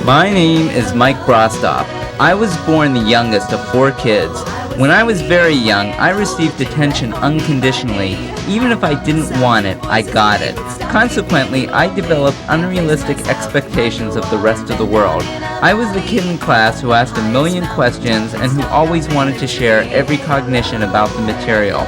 My name is Mike Brostoff. I was born the youngest of 4 kids. When I was very young, I received attention unconditionally. Even if I didn't want it, I got it. Consequently, I developed unrealistic expectations of the rest of the world. I was the kid in class who asked a million questions and who always wanted to share every cognition about the material.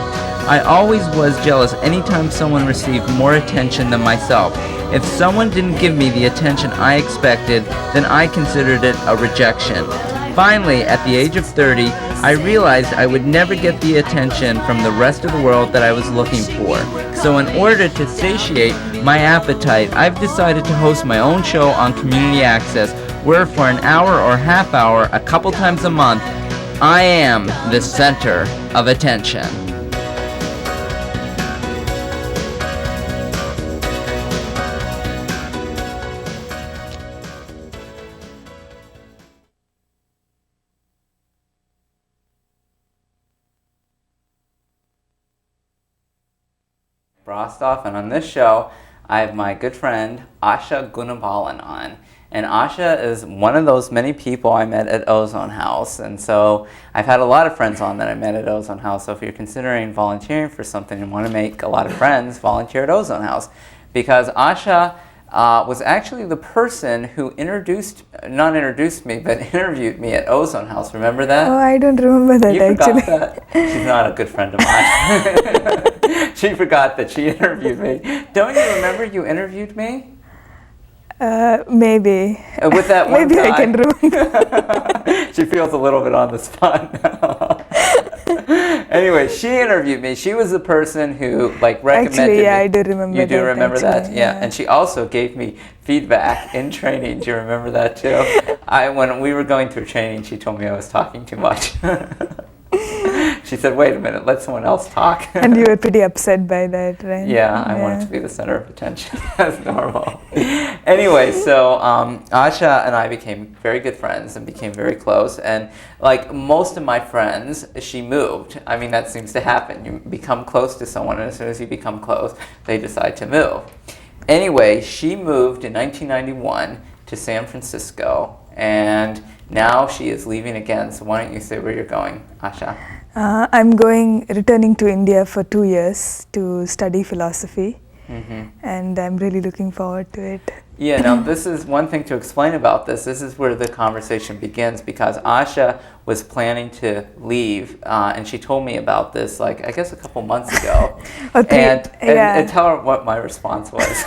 I always was jealous anytime someone received more attention than myself. If someone didn't give me the attention I expected, then I considered it a rejection. Finally, at the age of 30, I realized I would never get the attention from the rest of the world that I was looking for. So in order to satiate my appetite, I've decided to host my own show on Community Access, where for an hour or half hour, a couple times a month, I am the center of attention. Brostoff, and on this show I have my good friend Asha Gunabalan on. And Asha is one of those many people I met at Ozone House, and so I've had a lot of friends on that I met at Ozone House. So if you're considering volunteering for something and want to make a lot of friends, volunteer at Ozone House, because Asha was actually the person who not introduced me, but interviewed me at Ozone House. Remember that? Oh, I don't remember that you actually. Forgot that? She's not a good friend of mine. She forgot that she interviewed me. Don't you remember you interviewed me? Maybe. With that one Maybe guy. I can remember. She feels a little bit on the spot now. Anyway, she interviewed me. She was the person who recommended Actually, yeah, me. I do remember that. You do remember actually, that? Yeah. And she also gave me feedback in training. Do you remember that too? When we were going through training, she told me I was talking too much. She said, wait a minute, let someone else talk. And you were pretty upset by that, right? Yeah, I wanted to be the center of attention, as normal. Anyway, so Asha and I became very good friends and became very close. And like most of my friends, she moved. I mean, that seems to happen. You become close to someone, and as soon as you become close, they decide to move. Anyway, she moved in 1991 to San Francisco, and now she is leaving again. So why don't you say where you're going, Asha? I'm returning to India for 2 years to study philosophy, and I'm really looking forward to it. Yeah, now this is one thing to explain about this. This is where the conversation begins, because Asha was planning to leave, and she told me about this, I guess a couple months ago. And tell her what my response was.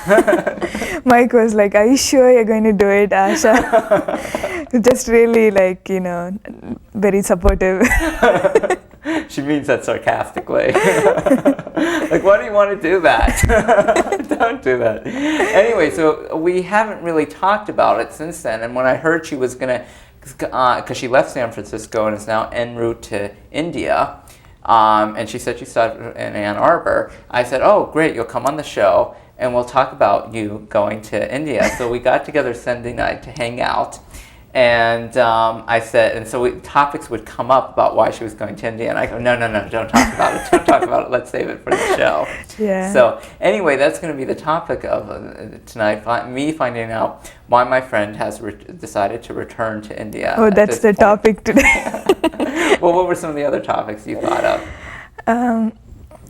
Mike was like, "Are you sure you're going to do it, Asha?" Just really very supportive. She means that sarcastically. Why do you want to do that? Don't do that. Anyway, so we haven't really talked about it since then. And when I heard she was going to, because she left San Francisco and is now en route to India, and she said she started in Ann Arbor, I said, oh, great, you'll come on the show and we'll talk about you going to India. So we got together Sunday night to hang out. And I said, and so topics would come up about why she was going to India, and I go, no, don't talk about it, don't talk about it, let's save it for the show. Yeah. So anyway, that's going to be the topic of tonight, me finding out why my friend has decided to return to India. Oh, that's the topic today. Well, what were some of the other topics you thought of?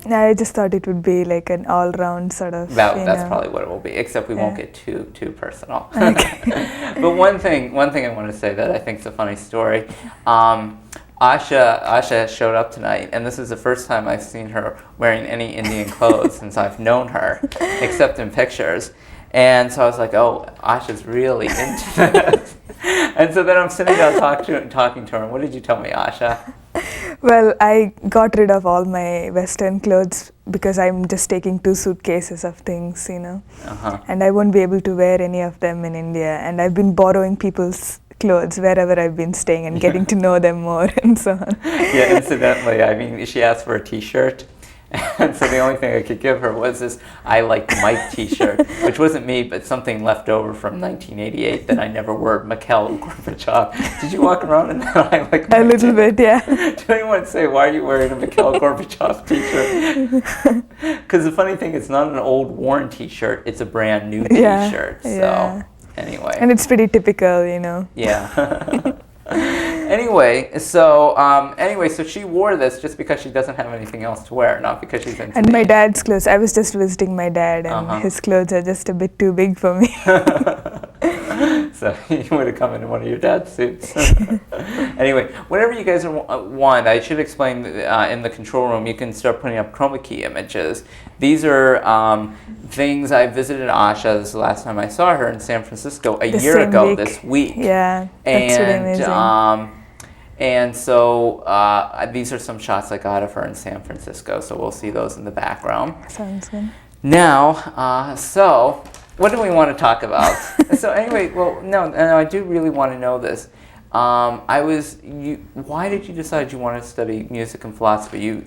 I just thought it would be an all-round sort of. That's probably what it will be, except we won't get too personal. Okay. But one thing I want to say that I think is a funny story. Asha showed up tonight, and this is the first time I've seen her wearing any Indian clothes since I've known her, except in pictures. And so I was like, oh, Asha's really into this. And so then I'm sitting down talking to her, and what did you tell me, Asha? Well, I got rid of all my Western clothes because I'm just taking 2 suitcases of things, and I won't be able to wear any of them in India. And I've been borrowing people's clothes wherever I've been staying and getting to know them more and so on. Yeah, incidentally, I mean, she asked for a t-shirt. And so the only thing I could give her was this I Like Mike t-shirt, which wasn't me, but something left over from 1988 that I never wore, Mikhail Gorbachev. Did you walk around in that I Like Mike A little bit, yeah. Do anyone say, why are you wearing a Mikhail Gorbachev t-shirt? Because the funny thing, it's not an old worn t-shirt, it's a brand new t-shirt. So. Yeah. Anyway. And it's pretty typical, you know. Yeah. Anyway, so she wore this just because she doesn't have anything else to wear, not because she's into And my me. dad's clothes, I was just visiting my dad, and his clothes are just a bit too big for me. So you would have come in one of your dad's suits. Anyway, whenever you guys want, I should explain in the control room, you can start putting up chroma key images. These are things I visited Asha. This is the last time I saw her in San Francisco a year ago this week. Yeah, that's really amazing. And so these are some shots I got of her in San Francisco, so we'll see those in the background. Sounds good. Now, so what do we want to talk about? So anyway, well, no, I do really want to know this. Why did you decide you wanted to study music and philosophy?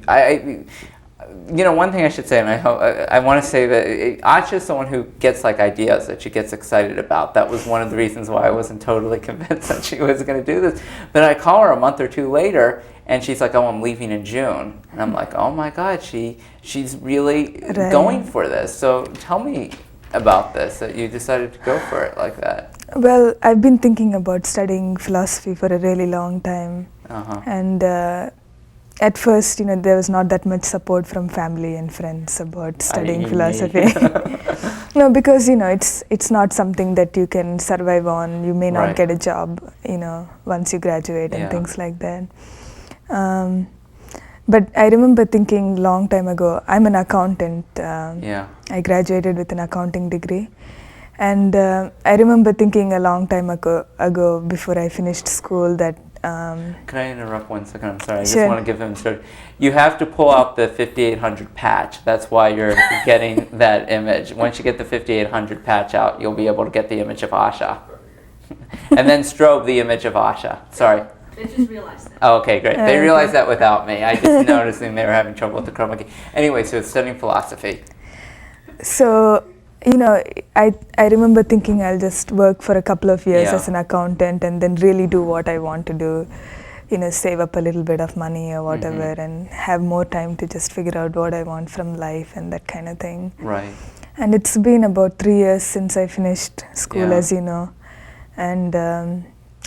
One thing I should say, and I want to say that Asha is someone who gets like ideas that she gets excited about. That was one of the reasons why I wasn't totally convinced that she was going to do this. But I call her a month or two later, and she's like, "Oh, I'm leaving in June," and I'm like, "Oh my God, she's really going for this." So tell me about this, that you decided to go for it like that. Well, I've been thinking about studying philosophy for a really long time, and at first, there was not that much support from family and friends about studying philosophy. No, because it's not something that you can survive on. You may not get a job, once you graduate and things like that. But I remember thinking long time ago, I'm an accountant. I graduated with an accounting degree. And I remember thinking a long time ago before I finished school that... Can I interrupt 1 second? I'm sorry. I just want to give him a story. You have to pull out the 5800 patch. That's why you're getting that image. Once you get the 5800 patch out, you'll be able to get the image of Asha. And then strobe the image of Asha. Sorry. They just realized that. Oh, okay, great. They realized that without me. I just noticing they were having trouble with the chroma key. Anyway, so it's studying philosophy. So, I remember thinking I'll just work for a couple of years as an accountant and then really do what I want to do, save up a little bit of money or whatever and have more time to just figure out what I want from life and that kind of thing. Right. And it's been about 3 years since I finished school, as you know. And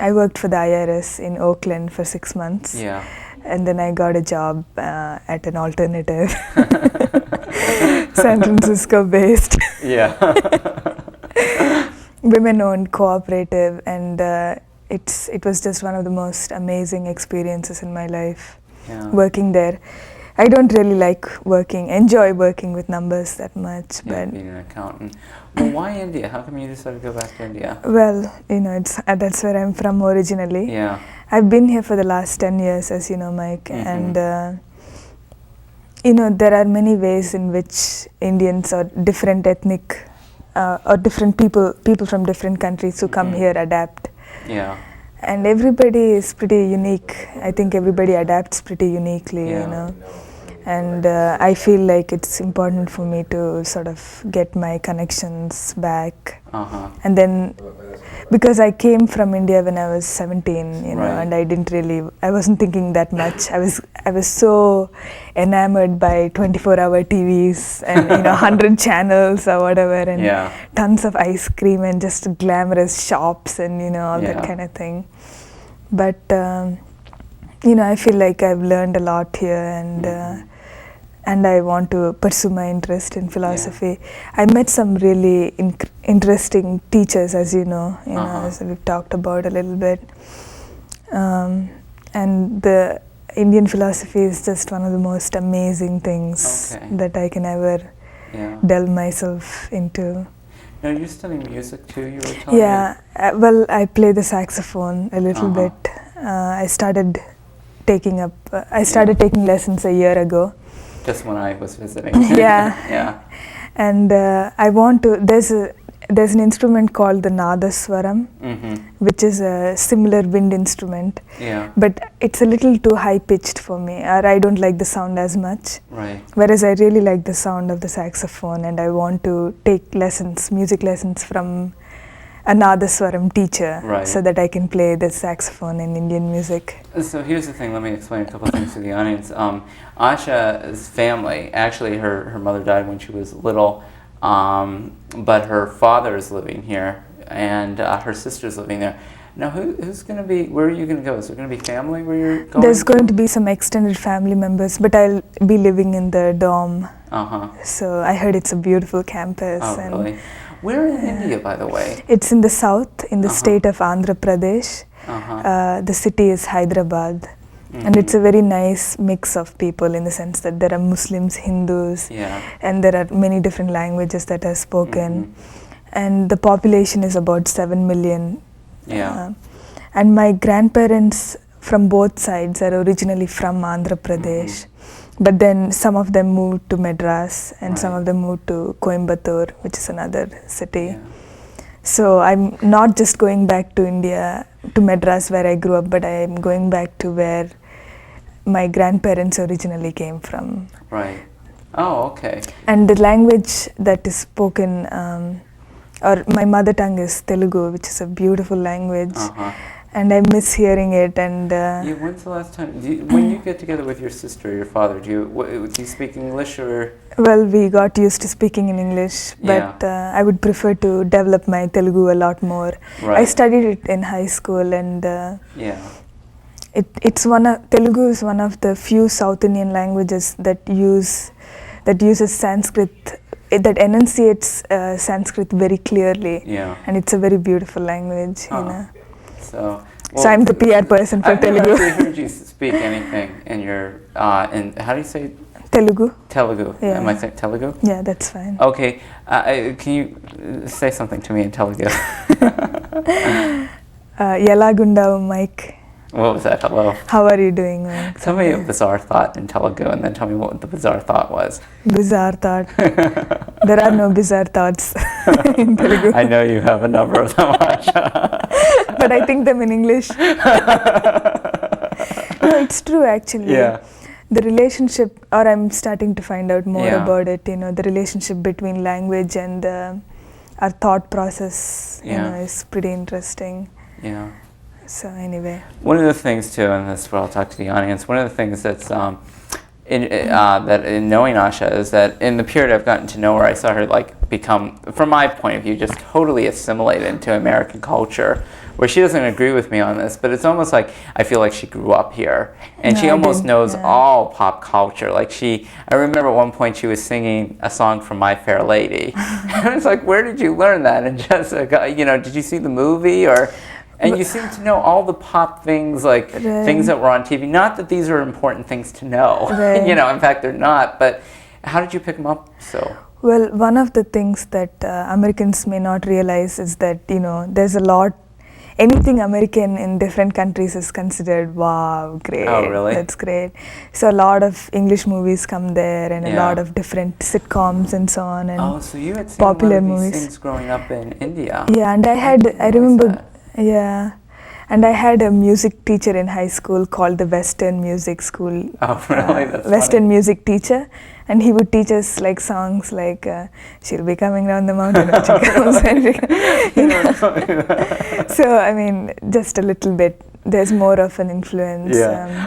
I worked for the IRS in Oakland for 6 months. Yeah. And then I got a job at an alternative, San Francisco based. Women-owned cooperative, and it was just one of the most amazing experiences in my life. Working there. I don't really enjoy working with numbers that much. But being an accountant. Well, why India? How come you decided to go back to India? Well, that's where I'm from originally. Yeah. I've been here for the last 10 years, as you know, Mike, and there are many ways in which Indians or different ethnic or different people from different countries who come here adapt. Yeah. And everybody is pretty unique. I think everybody adapts pretty uniquely, And I feel like it's important for me to sort of get my connections back. And then, because I came from India when I was 17, and I wasn't thinking that much. I was so enamored by 24-hour TVs and 100 channels or whatever, and tons of ice cream and just glamorous shops and all that kind of thing. But I feel like I've learned a lot here, and I want to pursue my interest in philosophy. I met some really interesting teachers, as you know, as we've talked about a little bit. And the Indian philosophy is just one of the most amazing things that I can ever delve myself into. Now, you're studying music too, you were telling me? Well, I play the saxophone a little bit. I started taking lessons a year ago. Just when I was visiting. And I want to. There's an instrument called the Nadaswaram, which is a similar wind instrument. But it's a little too high pitched for me, or I don't like the sound as much. Right. Whereas I really like the sound of the saxophone, and I want to take music lessons from a Nadaswaram teacher, so that I can play the saxophone in Indian music. So here's the thing, let me explain a couple of things to the audience. Asha's family, actually her mother died when she was little, but her father is living here and her sister's living there. Now, who's going to be? Where are you going to go? Is there going to be family where you're going? There's going to be some extended family members, but I'll be living in the dorm. So I heard it's a beautiful campus. Oh, really? Where in India, by the way? It's in the south, in the state of Andhra Pradesh. The city is Hyderabad. And it's a very nice mix of people in the sense that there are Muslims, Hindus, and there are many different languages that are spoken. And the population is about 7 million. And my grandparents from both sides are originally from Andhra Pradesh. But then some of them moved to Madras and some of them moved to Coimbatore, which is another city. So I'm not just going back to India, to Madras where I grew up, but I'm going back to where my grandparents originally came from. Right. Oh, okay. And the language that is spoken, or my mother tongue is Telugu, which is a beautiful language. And I miss hearing it. And when's the last time? When you get together with your sister or your father, do you speak English or? Well, we got used to speaking in English, but I would prefer to develop my Telugu a lot more. I studied it in high school, and Telugu is one of the few South Indian languages that uses Sanskrit, that enunciates Sanskrit very clearly, and it's a very beautiful language. You know. So I'm the PR person for Telugu. I've never heard you speak anything in your in how do you say? Telugu. Telugu. Am I saying Telugu? Yeah, that's fine. Okay. Can you say something to me in Telugu? Yelagundavu, Mike. What was that? Hello. How are you doing, Mike? Tell me a bizarre thought in Telugu, and then tell me what the bizarre thought was. Bizarre thought. There are no bizarre thoughts in Telugu. I know you have a number of them, Asha. But I think them in English. No, it's true actually. The relationship, or I'm starting to find out more about it, you know, the relationship between language and our thought process, you know, is pretty interesting. So anyway. One of the things too, and this is where I'll talk to the audience, one of the things that's in knowing Asha is that in the period I've gotten to know her, I saw her like become, from my point of view, just totally assimilated into American culture, where she doesn't agree with me on this, but it's almost like I feel like she grew up here, and she almost knows all pop culture. Like I remember at one point she was singing a song from My Fair Lady, and it's like, where did you learn that? And Jessica, you know, did you see the movie or? And you seem to know all the pop things, like things that were on TV. Not that these are important things to know, you know, in fact they're not, but how did you pick them up so? Well, one of the things that Americans may not realize is that, you know, there's a lot, anything American in different countries is considered, wow, great. Oh, really? That's great. So a lot of English movies come there, and a lot of different sitcoms and so on, and so you had seen popular a lot of these movies. Things growing up in India. Yeah, and I remember, and I had a music teacher in high school called the Western Music School. Oh, really? That's Western funny. Music teacher, and he would teach us like songs like "She'll be coming down the mountain when she comes," and you know. So I mean, just a little bit. There's more of an influence.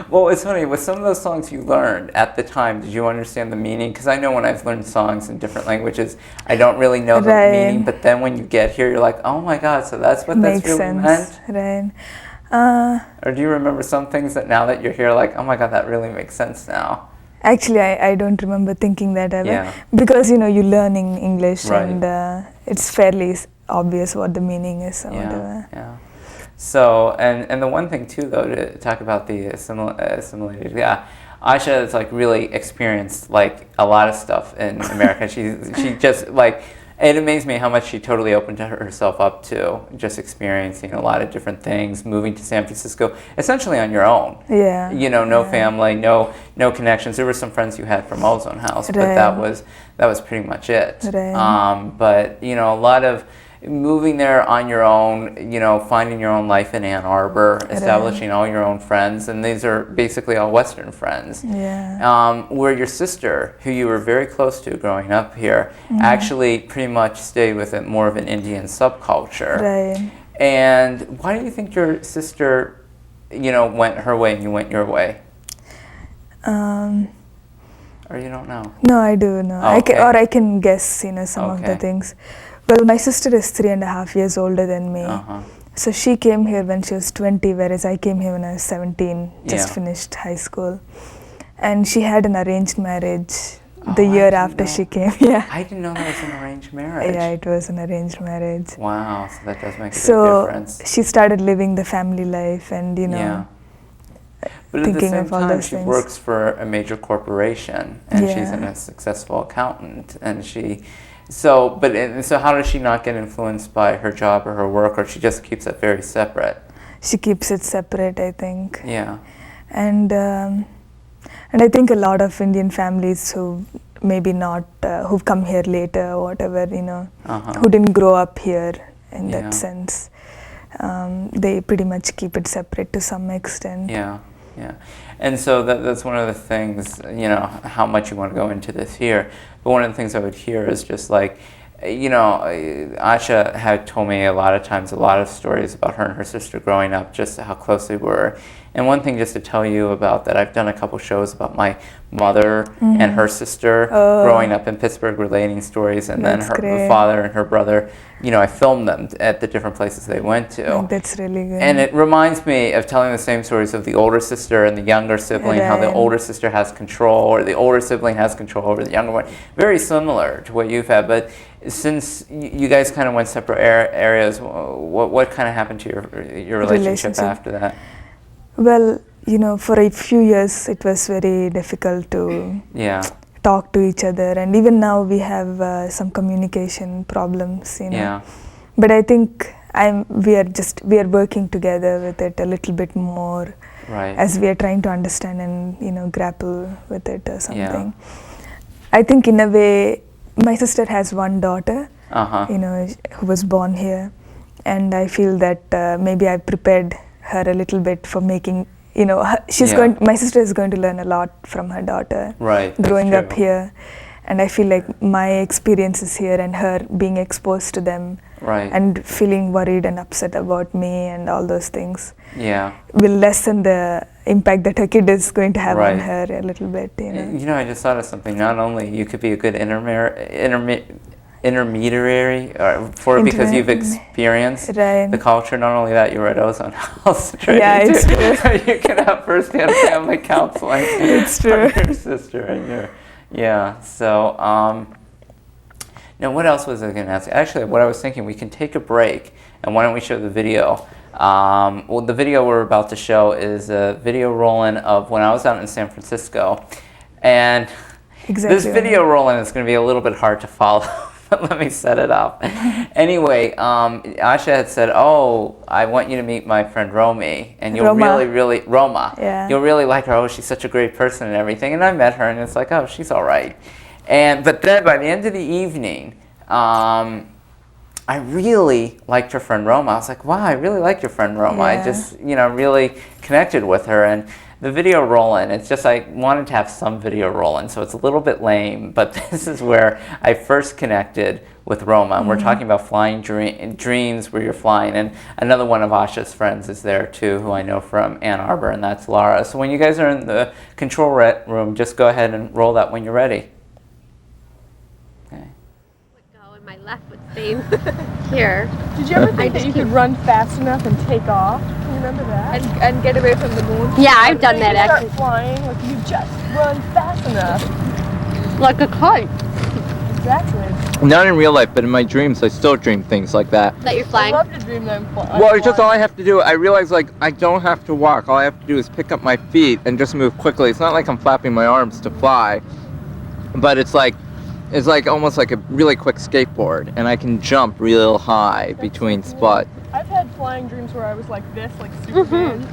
Well, it's funny, with some of those songs you learned at the time, did you understand the meaning? Because I know when I've learned songs in different languages, I don't really know the meaning, but then when you get here, you're like, oh my God, so that's what that's really meant? Or do you remember some things that now that you're here, like, oh my God, that really makes sense now? Actually, I don't remember thinking that ever. Because, you know, you're learning English, and it's fairly obvious what the meaning is. Or whatever. So, and the one thing too, though, to talk about the assimilated, Asha has like really experienced like a lot of stuff in America. she just like, it amazed me how much she totally opened herself up to just experiencing a lot of different things, moving to San Francisco, essentially on your own. You know, no family, no connections. There were some friends you had from Ozone House, but that was pretty much it. But you know, a lot of moving there on your own, you know, finding your own life in Ann Arbor, establishing all your own friends, and these are basically all Western friends. Where your sister, who you were very close to growing up here, actually pretty much stayed with it more of an Indian subculture. And why do you think your sister, you know, went her way and you went your way? Or you don't know? No, I do know. Oh, okay. I can guess, you know, some of the things. Well, my sister is 3.5 years older than me. So she came here when she was 20, whereas I came here when I was 17, just finished high school. And she had an arranged marriage the year after she came. Yeah. I didn't know that was an arranged marriage. Yeah, it was an arranged marriage. Wow, so that does make a big difference. So she started living the family life and, you know, but at the same time, she things. works for a major corporation, and she's a successful accountant, and so how does she not get influenced by her job or her work, or she just keeps it very separate? She keeps it separate, I think. Yeah. And I think a lot of Indian families who maybe not, who've come here later or whatever, you know, who didn't grow up here in that sense, they pretty much keep it separate to some extent. Yeah. Yeah, and so that's one of the things, you know, how much you want to go into this here. But one of the things I would hear is just like, you know, Asha had told me a lot of times a lot of stories about her and her sister growing up, just how close they were. And one thing just to tell you about that, I've done a couple shows about my mother and her sister growing up in Pittsburgh, relating stories, and then her father and her brother. You know, I filmed them at the different places they went to. That's really good. And it reminds me of telling the same stories of the older sister and the younger sibling, how the older sister has control, or the older sibling has control over the younger one. Very similar to what you've had, but since you guys kind of went separate areas, what kind of happened to your relationship after that? Well, you know, for a few years it was very difficult to talk to each other, and even now we have some communication problems, you know. But I think we are working together with it a little bit more, as we are trying to understand and, you know, grapple with it or something. I think in a way, my sister has one daughter, you know, who was born here, and I feel that maybe I prepared her a little bit for making, you know, my sister is going to learn a lot from her daughter growing up here, and I feel like my experiences here and her being exposed to them and feeling worried and upset about me and all those things will lessen the impact that her kid is going to have on her a little bit, you know. You know, I just thought of something. Not only you could be a good intermediary for it because you've experienced the culture. Not only that, you were at Ozone House training it's true. You can have first-hand family counseling. It's true. From your sister and your So now what else was I going to ask? Actually, what I was thinking, we can take a break, and why don't we show the video? Well, the video we're about to show is a video rolling of when I was out in San Francisco, and this video rolling is going to be a little bit hard to follow. Let me set it up. Anyway, Asha had said, "Oh, I want you to meet my friend Romy, and you'll really Roma. You'll really like her. Oh, she's such a great person and everything." And I met her, and it's like, oh, she's all right. But then by the end of the evening, I really liked her friend Roma. I was like, wow, I really like your friend Roma. I just, you know, really connected with her. And the video rolling, it's just I wanted to have some video rolling, so it's a little bit lame, but this is where I first connected with Roma. And we're talking about flying dreams where you're flying. And another one of Asha's friends is there too, who I know from Ann Arbor, and that's Lara. So when you guys are in the control room, just go ahead and roll that when you're ready. My left foot staying here. Did you ever think that you could run fast enough and take off? Do you remember that? And get away from the moon? Yeah, I've done that actually. Start flying, like you just run fast enough. Like a kite. Exactly. Not in real life, but in my dreams, I still dream things like that. That you're flying? I love to dream that I'm flying. Well, it's just all I have to do. I realize, like, I don't have to walk. All I have to do is pick up my feet and just move quickly. It's not like I'm flapping my arms to fly, but it's like almost like a really quick skateboard, and I can jump real high between spots. I've had flying dreams where I was like this, like Superman,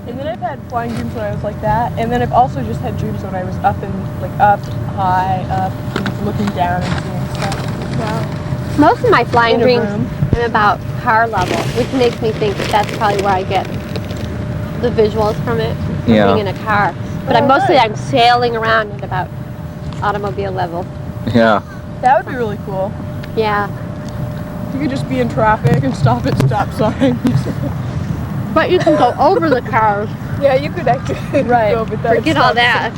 and then I've had flying dreams when I was like that, and then I've also just had dreams when I was up and up high, and looking down and seeing stuff. Wow. Most of my flying dreams are about car level, which makes me think that that's probably where I get the visuals from it, from being in a car. But I'm sailing around at about automobile level. Yeah. That would be really cool. Yeah. You could just be in traffic and stop at stop signs. But you can go over the cars. Yeah, you could actually go over that. Forget all that.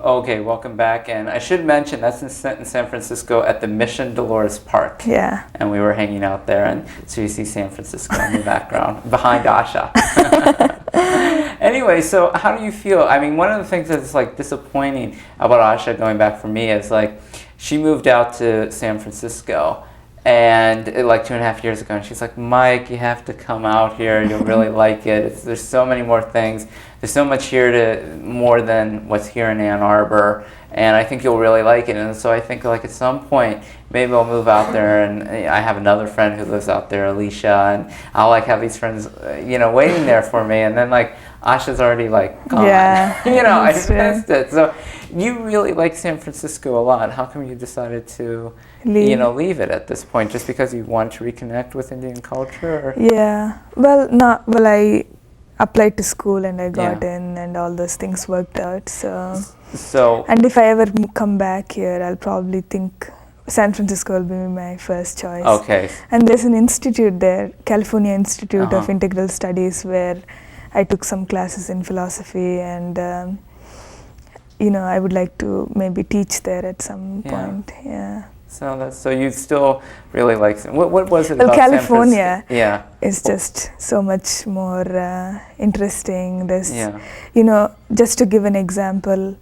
Okay, welcome back. And I should mention that's in San Francisco at the Mission Dolores Park. Yeah. And we were hanging out there, and so you see San Francisco in the background behind Asha. Anyway, so how do you feel? I mean, one of the things that's like disappointing about Asha going back for me is like she moved out to San Francisco. And like 2.5 years ago, and she's like, Mike, you have to come out here. You'll really like it. There's so many more things. There's so much here more than what's here in Ann Arbor, and I think you'll really like it. And so I think like at some point, maybe I'll move out there, and I have another friend who lives out there, Alicia, and I'll like have these friends, waiting there for me. And then like Asha's already like gone. Yeah, I missed it. So you really like San Francisco a lot. How come you decided to leave it at this point? Just because you want to reconnect with Indian culture? Or? Yeah. Well, I applied to school and I got in, and all those things worked out. So. And if I ever come back here, I'll probably think San Francisco will be my first choice. Okay. And there's an institute there, California Institute of Integral Studies, where I took some classes in philosophy, and I would like to maybe teach there at some point. Yeah. So you still really like what was it about California? Yeah. Is just so much more interesting. There's just to give an example,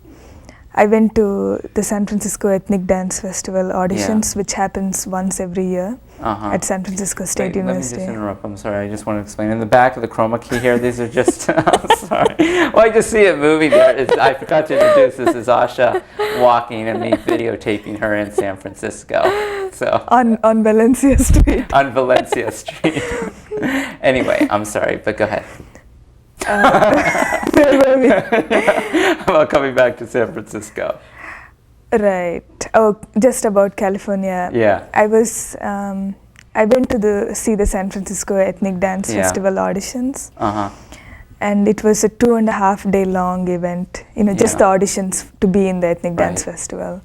I went to the San Francisco Ethnic Dance Festival auditions, which happens once every year at San Francisco State University. Let me just interrupt. I'm sorry. I just want to explain. In the back of the chroma key here, these are just. I'm sorry. Well, I just see it moving there. I forgot to introduce. This is Asha walking and me videotaping her in San Francisco. So on Valencia Street. On Valencia Street. Anyway, I'm sorry, but go ahead. About coming back to San Francisco. Right. Oh, just about California. Yeah. I went to see the San Francisco Ethnic Dance Festival auditions. And it was a 2.5 day long event. Just the auditions to be in the Ethnic Dance Festival.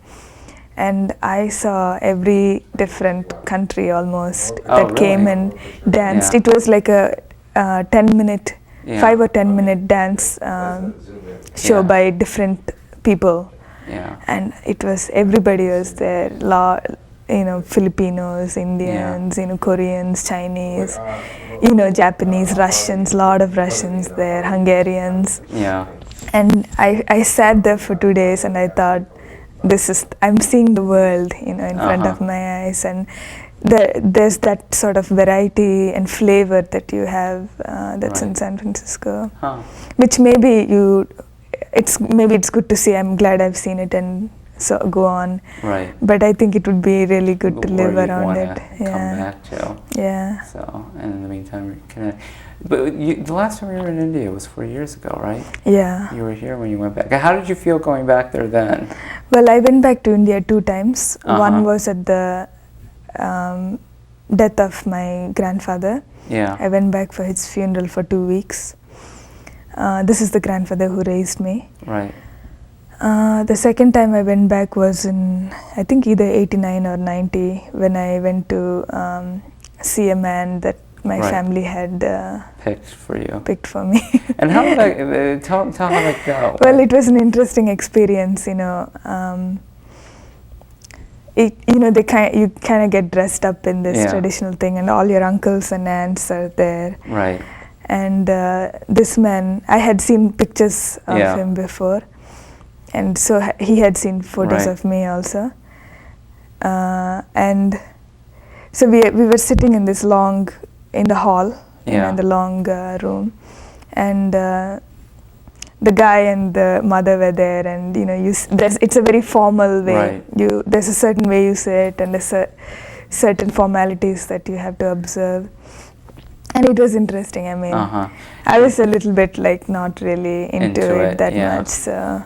And I saw every different country almost that came and danced. It was like a 10-minute. 5 or 10 minute dance show by different people, and it was everybody was there. Filipinos, Indians, Koreans, Chinese, Japanese, Russians. Lot of Russians there, Hungarians. And I sat there for 2 days, and I thought, I'm seeing the world, in front of my eyes, and there's that sort of variety and flavor that you have that's in San Francisco, which maybe it's good to see. I'm glad I've seen it and so go on. Right. But I think it would be really good to live around it. Come back to. Yeah. So, and in the meantime, but the last time you were in India was 4 years ago, right? Yeah. You were here when you went back. How did you feel going back there then? Well, I went back to India 2 times. One was at the death of my grandfather. Yeah. I went back for his funeral for 2 weeks. This is the grandfather who raised me. Right. The second time I went back was in, I think, either 89 or 90, when I went to see a man that my family had picked for me. And how did I tell how that go? Well, it was an interesting experience. You kind of get dressed up in this traditional thing, and all your uncles and aunts are there. Right. And this man, I had seen pictures of him before, and so he had seen photos of me also. And so we were sitting in this in the hall, in the long room, and the guy and the mother were there, and it's a very formal way. There's a certain way you sit, and there's certain formalities that you have to observe. And it was interesting. I mean, I was a little bit not really into it that much. So,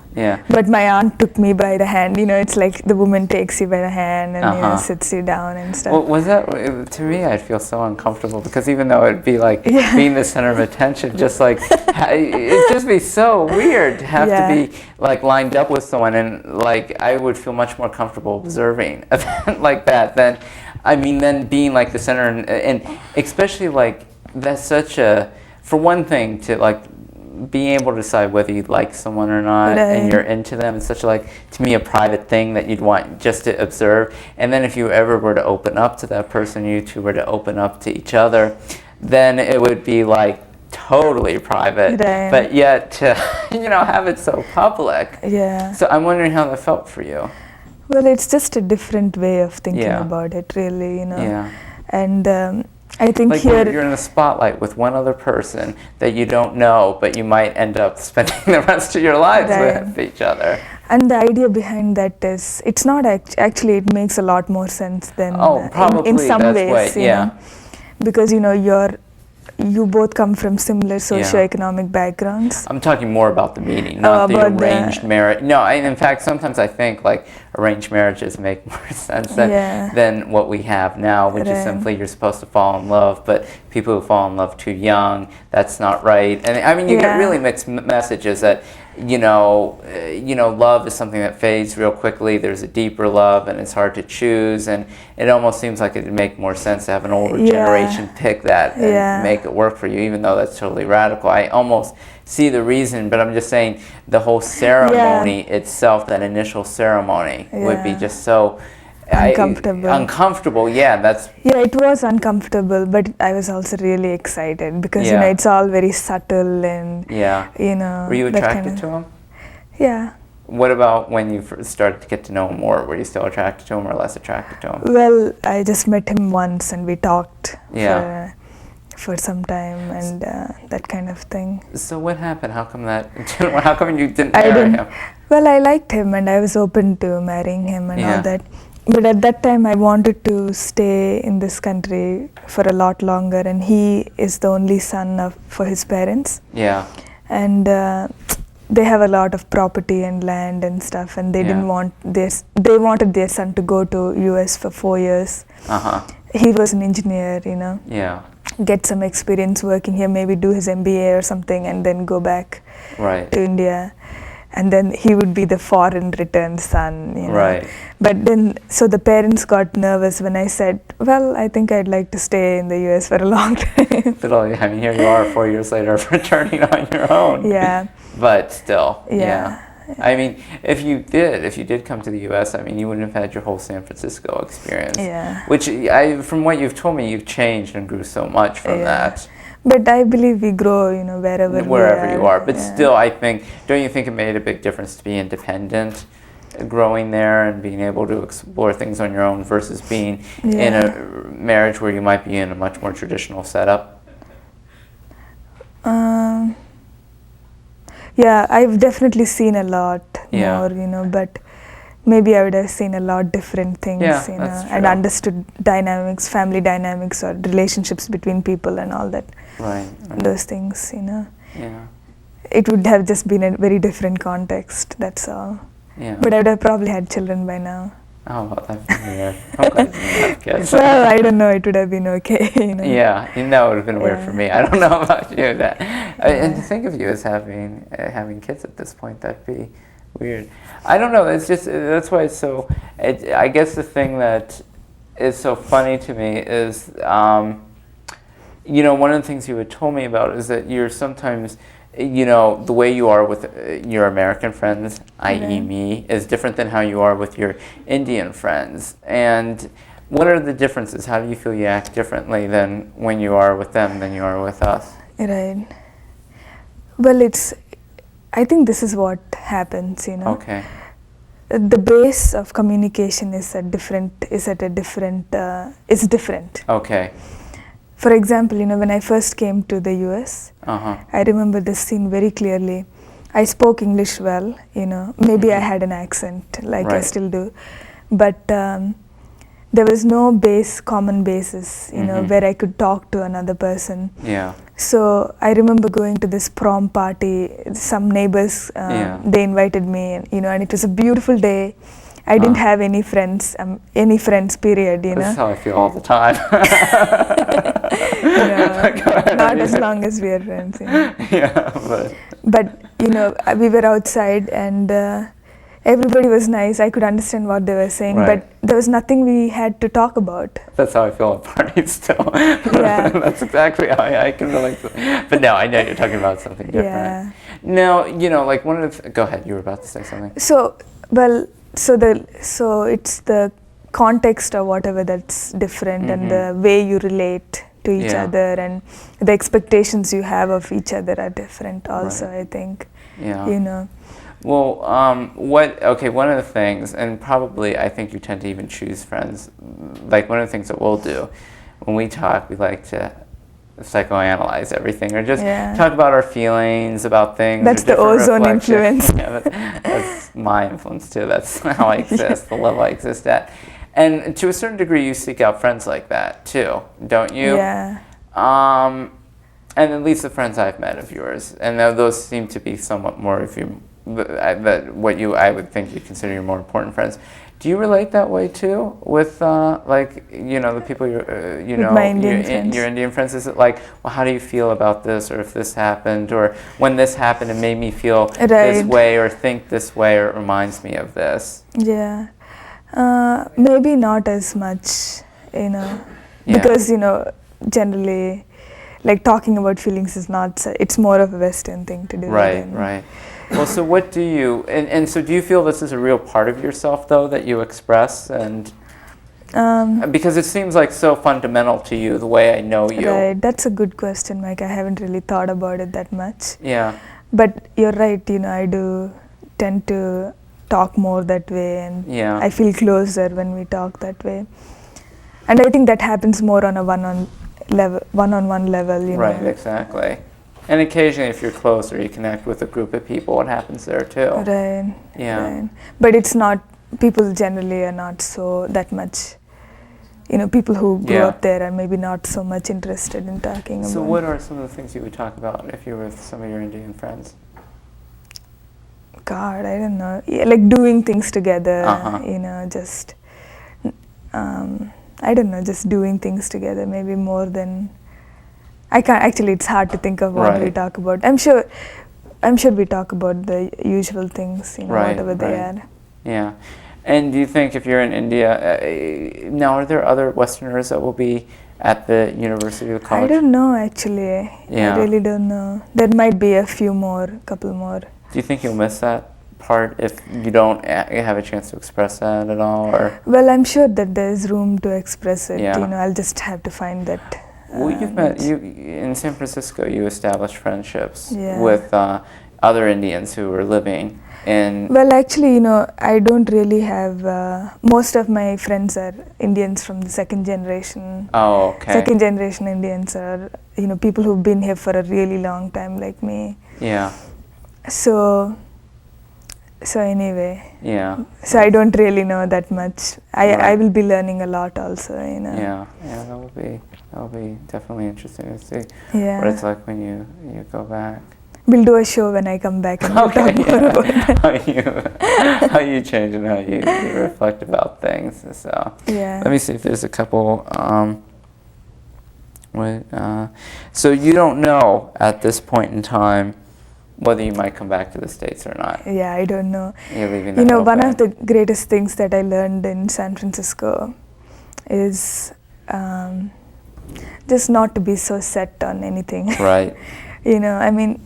but my aunt took me by the hand. It's like the woman takes you by the hand and sits you down and stuff. Well, was that, to me, I'd feel so uncomfortable, because even though it'd be like being the center of attention, just like it'd just be so weird to have to be lined up with someone, and I would feel much more comfortable observing a event like that than being the center, and especially that's such a, for one thing, to being able to decide whether you like someone or not, and you're into them, it's such like, to me, a private thing that you'd want just to observe. And then if you ever were to open up to that person, you two were to open up to each other, then it would be like totally private, but yet to have it so public. Yeah. So I'm wondering how that felt for you. Well, it's just a different way of thinking about it, really, Yeah. And I think like here you're in the spotlight with one other person that you don't know, but you might end up spending the rest of your lives with each other. And the idea behind that is, it's not actually, it makes a lot more sense than probably in some that's ways, you know, because you both come from similar socioeconomic backgrounds. I'm talking more about the meaning, not the arranged marriage. No, in fact, sometimes I think like arranged marriages make more sense than what we have now, which is simply you're supposed to fall in love, but people who fall in love too young, that's not right. And I mean, you get really mixed messages that, love is something that fades real quickly. There's a deeper love, and it's hard to choose. And it almost seems like it would make more sense to have an older generation pick that and make it work for you, even though that's totally radical. I almost see the reason, but I'm just saying the whole ceremony itself, that initial ceremony, would be just so uncomfortable. It was uncomfortable, but I was also really excited because it's all very subtle and Were you attracted to him? Yeah. What about when you started to get to know him more? Were you still attracted to him or less attracted to him? Well, I just met him once and we talked for some time and that kind of thing. So what happened? How come you didn't marry him? Well, I liked him and I was open to marrying him and all that. But at that time, I wanted to stay in this country for a lot longer, and he is the only son for his parents. Yeah. And they have a lot of property and land and stuff, and they didn't want they wanted their son to go to US for 4 years. He was an engineer, Yeah. Get some experience working here, maybe do his MBA or something, and then go back to India. And then he would be the foreign returned son, Right. But then, so the parents got nervous when I said, well, I think I'd like to stay in the US for a long time. But I mean, here you are 4 years later returning on your own. Yeah. But still, I mean, if you did come to the U.S., I mean, you wouldn't have had your whole San Francisco experience. Yeah. Which, from what you've told me, you've changed and grew so much from that. But I believe we grow, wherever you are. But still, I think, don't you think it made a big difference to be independent, growing there and being able to explore things on your own versus being in a marriage where you might be in a much more traditional setup? Yeah, I've definitely seen a lot more, but maybe I would have seen a lot different things, and understood dynamics, family dynamics or relationships between people and all that. Right. Those things, Yeah. It would have just been a very different context, that's all. Yeah. But I would have probably had children by now. Oh, well, that'd be weird. I'm glad you didn't have kids. Well, I don't know, it would have been okay, Yeah, that would have been weird for me. I don't know about you. And to think of you as having kids at this point, that'd be weird. I don't know, that's why it's so, I guess the thing that is so funny to me is, one of the things you had told me about is that you're sometimes, the way you are with your American friends, i.e. me, is different than how you are with your Indian friends. And what are the differences? How do you feel you act differently than when you are with them than you are with us? Right. Well, I think this is what happens, Okay. The base of communication is different. Okay. For example, when I first came to the US, I remember this scene very clearly. I spoke English well, maybe I had an accent like I still do, but there was no common basis, where I could talk to another person. Yeah. So I remember going to this prom party. Some neighbors, they invited me, and it was a beautiful day. I didn't have any friends, period, That's how I feel all the time. Not as long as we are friends. Yeah, But we were outside, and everybody was nice. I could understand what they were saying, Right. but there was nothing we had to talk about. That's how I feel at parties still. Yeah. That's exactly how I can relate to it. But no, I know you're talking about something different. Yeah. Now, like one of the, go ahead, you were about to say something. So it's the context or whatever that's different, and the way you relate to each other, and the expectations you have of each other are different also, Right. I think. Yeah. Well, one of the things, and probably I think you tend to even choose friends, like one of the things that we'll do when we talk, we like to psychoanalyze everything, or just talk about our feelings about things. That's the ozone influence. Yeah, that's my influence too. That's how I exist, the level I exist at. And to a certain degree, you seek out friends like that too, don't you? Yeah. And at least the friends I've met of yours, and those seem to be somewhat more of you, I would think you consider your more important friends. Do you relate that way too with the people With my Indian friends. your Indian friends? Is it like, well, how do you feel about this, or if this happened, or when this happened, it made me feel this way, or think this way, or it reminds me of this? Yeah. Maybe not as much, because generally, like talking about feelings is not. It's more of a Western thing to do. Right. Right. Well, so what do you, and so do you feel this is a real part of yourself, though, that you express? And because it seems like so fundamental to you, the way I know you. Right, that's a good question, Mike. I haven't really thought about it that much. Yeah. But you're right, I do tend to talk more that way, and I feel closer when we talk that way. And I think that happens more on a one-on-one level, Right, exactly. And occasionally, if you're close or you connect with a group of people, it happens there too. Right. Yeah. Right. But it's not, people generally are not so that much, people who grew up there are maybe not so much interested in talking about. So what are some of the things you would talk about if you were with some of your Indian friends? God, I don't know. Yeah, like doing things together, just, I don't know, just doing things together, maybe more than, I can't, actually it's hard to think of what we talk about. I'm sure we talk about the usual things, whatever they are. Yeah. And do you think if you're in India, now are there other Westerners that will be at the university or the college? I don't know actually. I really don't know. There might be a couple more. Do you think you'll miss that part if you don't have a chance to express that at all? Or? Well, I'm sure that there's room to express it. I'll just have to find that. Well, you've met in San Francisco. You established friendships with other Indians who were living in. Well, actually, I don't really have. Most of my friends are Indians from the second generation. Oh, okay. Second generation Indians are people who've been here for a really long time, like me. Yeah. So anyway. Yeah. So I don't really know that much. I will be learning a lot also. Yeah. That will be definitely interesting to see what it's like when you go back. We'll do a show when I come back and we'll talk more about it. how you change and how you reflect about things. So let me see if there's a couple. So you don't know at this point in time whether you might come back to the States or not. Yeah, I don't know. You're leaving that open. One of the greatest things that I learned in San Francisco is just not to be so set on anything. Right. I'm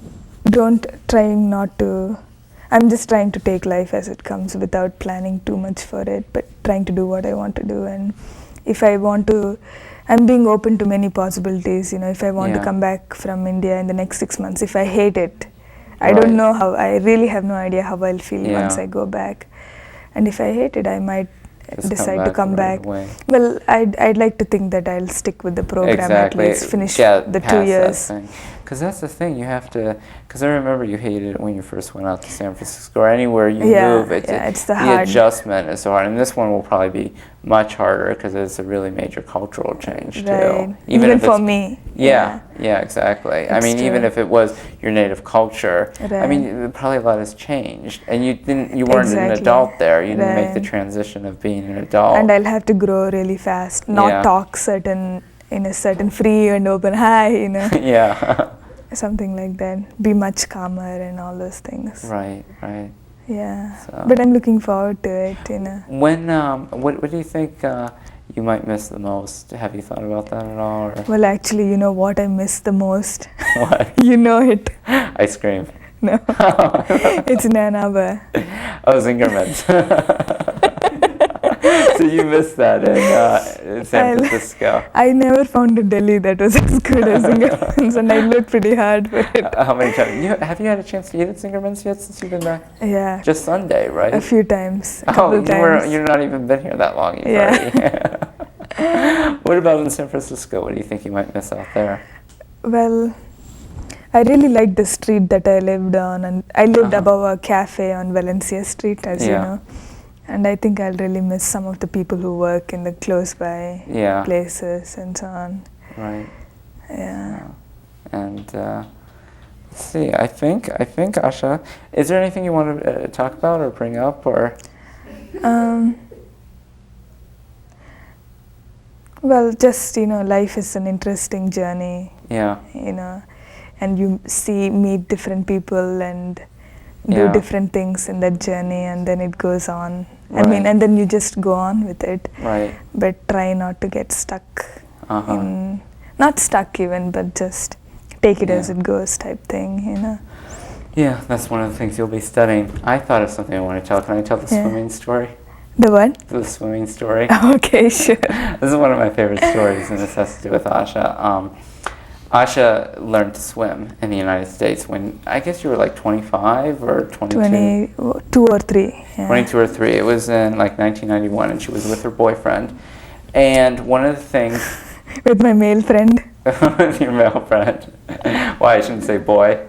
just trying to take life as it comes without planning too much for it, but trying to do what I want to do. And if I want to, I'm being open to many possibilities. If I want to come back from India in the next 6 months, if I hate it, I don't know how, I really have no idea how I'll feel once I go back. And if I hate it, I might decide to come back. Well, I'd like to think that I'll stick with the program at least, finish the 2 years. Because that's the thing, you have to, because I remember you hated it when you first went out to San Francisco or anywhere you move. It's the adjustment is so hard. And this one will probably be much harder because it's a really major cultural change too. Even for me. Yeah, exactly. I mean, even if it was your native culture, I mean, probably a lot has changed. And you weren't an adult there. You didn't make the transition of being an adult. And I'll have to grow really fast, not talk in a certain free and open Yeah. Something like that. Be much calmer and all those things. Right. Yeah. So. But I'm looking forward to it, you know. When, what do you think you might miss the most? Have you thought about that at all? Or? Well, actually, you know what I miss the most? What? You know it. Ice cream. No. It's Nanaba. Oh, Zingerman's. So you missed that in San Francisco. I never found a deli that was as good as Zingerman's, and I looked pretty hard for it. How many times? Have you had a chance to eat at Zingerman's yet since you've been back? Yeah. Just Sunday, right? A few times. A couple times. You're not even been here that long. Yeah. What about in San Francisco? What do you think you might miss out there? Well, I really liked the street that I lived on, and I lived above a cafe on Valencia Street, as you know. And I think I'll really miss some of the people who work in the close by places and so on. Right. Yeah. And let's see. I think Asha, is there anything you want to talk about or bring up or? Well, just life is an interesting journey. Yeah. And you meet different people and do different things in that journey, and then it goes on. Right. I mean, and then you just go on with it. Right. But try not to get stuck not stuck even, but just take it as it goes type thing, Yeah, that's one of the things you'll be studying. I thought of something I want to tell. Can I tell the swimming story? The what? The swimming story. Okay, sure. This is one of my favorite stories, and this has to do with Asha. Asha learned to swim in the United States when, I guess you were like 25 or 22? 22 or 3. Yeah. 22 or 3. It was in like 1991, and she was with her boyfriend. And one of the things... With my male friend. With your male friend. Why, I shouldn't say boy.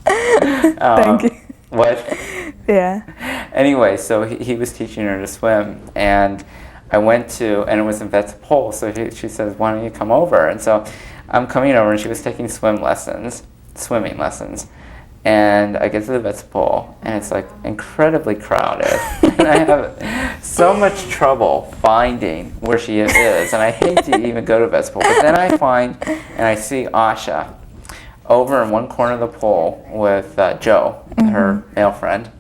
Thank you. What? Yeah. Anyway, so he was teaching her to swim, and I went to, and it was in Vet's Pole, so she says, why don't you come over? And so I'm coming over, and she was taking swimming lessons, and I get to the Vet's Pole, and it's like incredibly crowded, and I have so much trouble finding where she is, and I hate to even go to Vet's Pole, but then I find, and I see Asha over in one corner of the pool with Joe, her male friend.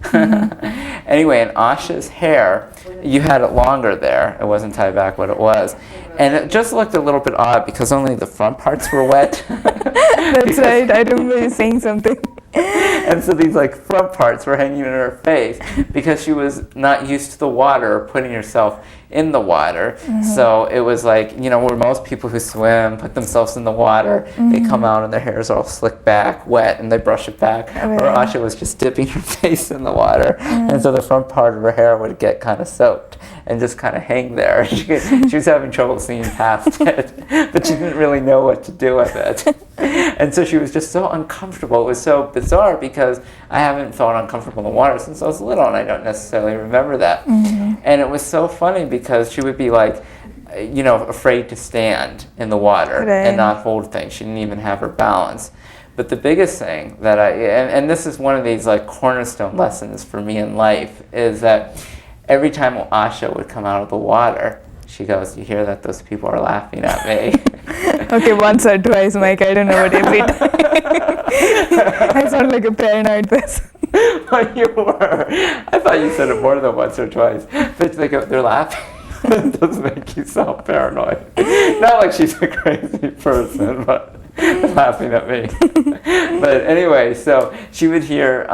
Anyway, and Asha's hair, you had it longer there. It wasn't tied back what it was. And it just looked a little bit odd because only the front parts were wet. That's right. I remember you saying something. And so these like front parts were hanging in her face because she was not used to the water or putting herself in the water. So it was like, where most people who swim put themselves in the water, they come out and their hair is all slicked back, wet, and they brush it back. Or Asha was just dipping her face in the water. And so the front part of her hair would get kind of soaked and just kind of hang there. She was having trouble seeing past it, but she didn't really know what to do with it. And so she was just so uncomfortable. It was so bizarre because I haven't felt uncomfortable in the water since I was little, and I don't necessarily remember that. And it was so funny because she would be like, afraid to stand in the water and not hold things. She didn't even have her balance. But the biggest thing that and this is one of these like cornerstone lessons for me in life, is that every time Asha would come out of the water, she goes, you hear that those people are laughing at me? Okay, once or twice, Mike. I don't know what every time. I sound like a paranoid person. Well, you were. I thought you said it more than once or twice. But they're laughing. It does make you sound paranoid. Not like she's a crazy person, but laughing at me. But anyway, so she would hear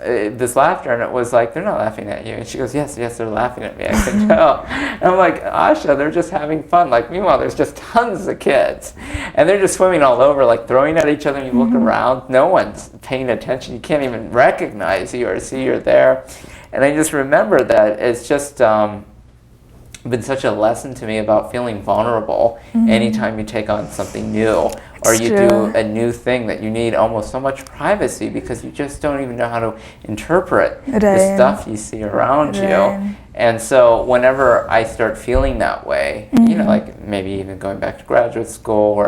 this laughter, and it was like, they're not laughing at you. And she goes, yes, they're laughing at me. I can tell. And I'm like, Asha, they're just having fun. Like, meanwhile, there's just tons of kids. And they're just swimming all over, like throwing at each other. And you look around, no one's paying attention. You can't even recognize you or see you're there. And I just remember that it's just been such a lesson to me about feeling vulnerable anytime you take on something new. Or you do a new thing that you need almost so much privacy because you just don't even know how to interpret the stuff you see around you. And so whenever I start feeling that way, like maybe even going back to graduate school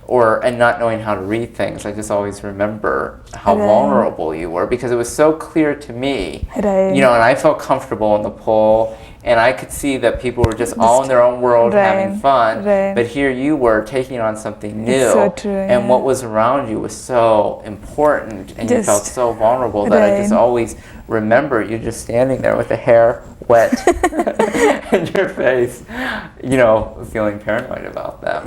and not knowing how to read things, I just always remember how vulnerable you were because it was so clear to me. And I felt comfortable in the pool. And I could see that people were just all in their own world having fun. But here you were taking on something new. It's so true, and what was around you was so important. And you felt so vulnerable that I just always remember you just standing there with the hair wet in your face, feeling paranoid about them.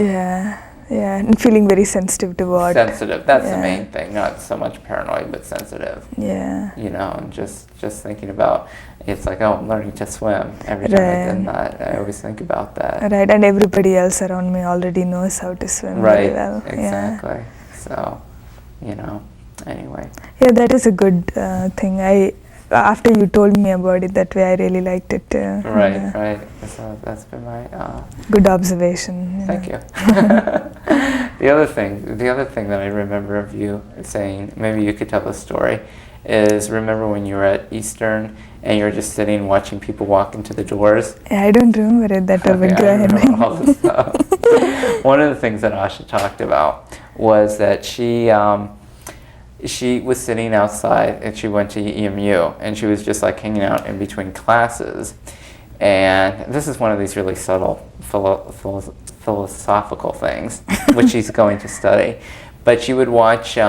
Yeah, and feeling very sensitive to what. Sensitive, that's the main thing, not so much paranoid, but sensitive. Yeah. And just thinking about, it's like, I'm learning to swim. Every time I did that, I always think about that. Right, and everybody else around me already knows how to swim very well. Exactly. So, anyway. Yeah, that is a good thing. After you told me about it that way, I really liked it. Right. So that's been my good observation. Thank you. The other thing that I remember of you saying, maybe you could tell the story, is remember when you were at Eastern and you were just sitting watching people walk into the doors? Yeah, I don't remember it that well, but go ahead. All this stuff. One of the things that Asha talked about was that she was sitting outside and she went to EMU and she was just like hanging out in between classes. And this is one of these really subtle philosophical things which she's going to study. But she would watch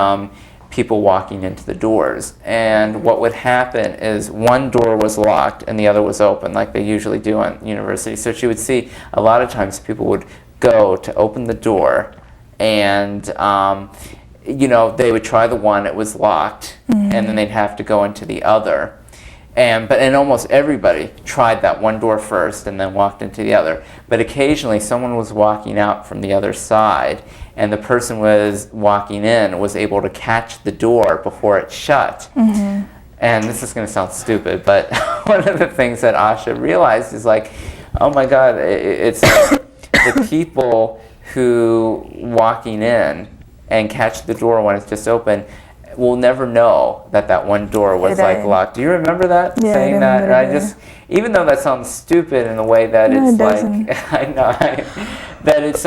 people walking into the doors. And what would happen is one door was locked and the other was open, like they usually do on universities. So she would see a lot of times people would go to open the door and they would try the one, it was locked, and then they'd have to go into the other. But almost everybody tried that one door first and then walked into the other. But occasionally someone was walking out from the other side and the person was walking in was able to catch the door before it shut. And this is going to sound stupid, but one of the things that Asha realized is like, oh my God, it's the people who walking in and catch the door when it's just open will never know that one door was like locked. Do you remember that? Yeah, saying I that? And I just, even though that sounds stupid in the way that it's like, I know, that it's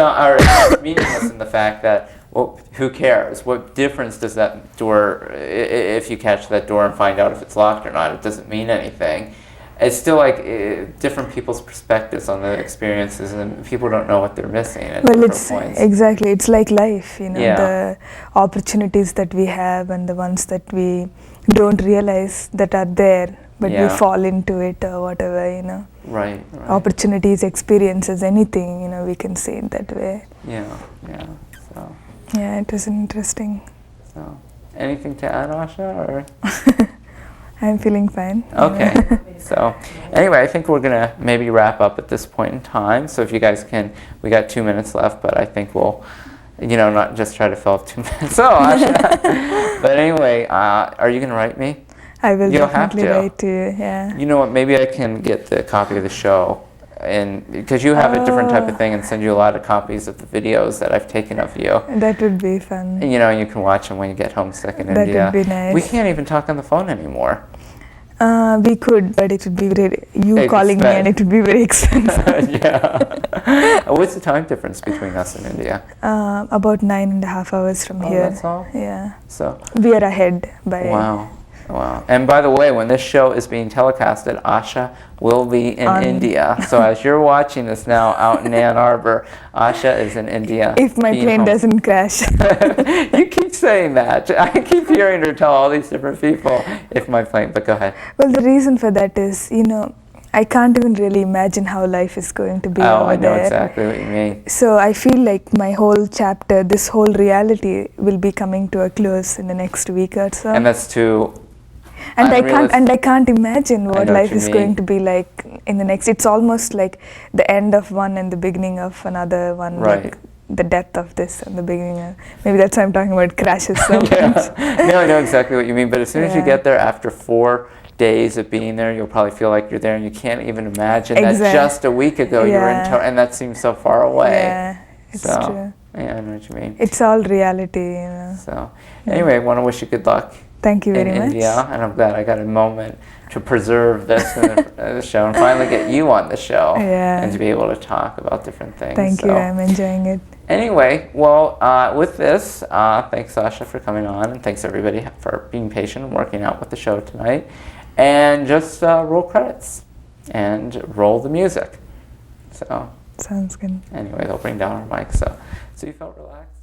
meaningless in the fact that, well, who cares? What difference does that door, if you catch that door and find out if it's locked or not, it doesn't mean anything. It's still like different people's perspectives on the experiences, and people don't know what they're missing at different points. Exactly. It's like life, the opportunities that we have and the ones that we don't realize that are there, but we fall into it or whatever, Right. Opportunities, experiences, anything, we can say it that way. Yeah. So. Yeah, it was interesting. So, anything to add, Asha, or? I'm feeling fine. Okay. So anyway, I think we're going to maybe wrap up at this point in time. So if you guys can, we got 2 minutes left, but I think we'll, not just try to fill up 2 minutes. So, Asha. But anyway, are you going to write me? I will You'll definitely have to. write to you, yeah. You know what, maybe I can get the copy of the show, and because you have a different type of thing, and send you a lot of copies of the videos that I've taken of you. That would be fun. And, you can watch them when you get homesick in India. That would be nice. We can't even talk on the phone anymore. We could, but it would be calling me, and it would be very expensive. Yeah. What's the time difference between us and India? About 9.5 hours from here. That's all? Yeah. So. We are ahead by. Wow. And by the way, when this show is being telecasted, Asha will be in India. So as you're watching this now out in Ann Arbor, Asha is in India. If my plane doesn't crash. You keep saying that. I keep hearing her tell all these different people, if my plane, but go ahead. Well, the reason for that is, I can't even really imagine how life is going to be over there. I know exactly what you mean. So I feel like my whole chapter, this whole reality will be coming to a close in the next week or so. And that's too... And I can't imagine what life is going to be like in the next. It's almost like the end of one and the beginning of another one. Right. Like the depth of this and the beginning of, maybe that's why I'm talking about crashes so much. No, I know exactly what you mean. But as soon as you get there, after 4 days of being there, you'll probably feel like you're there, and you can't even imagine that just a week ago you were in and that seems so far away. Yeah, it's true. Yeah, I know what you mean. It's all reality, So, anyway, I want to wish you good luck. Thank you very much. In India, and I'm glad I got a moment to preserve this in the show and finally get you on the show and to be able to talk about different things. Thank you, I'm enjoying it. Anyway, well, with this, thanks Asha for coming on, and thanks everybody for being patient and working out with the show tonight. And just roll credits and roll the music. So sounds good. Anyway, they'll bring down our mic, so you felt relaxed.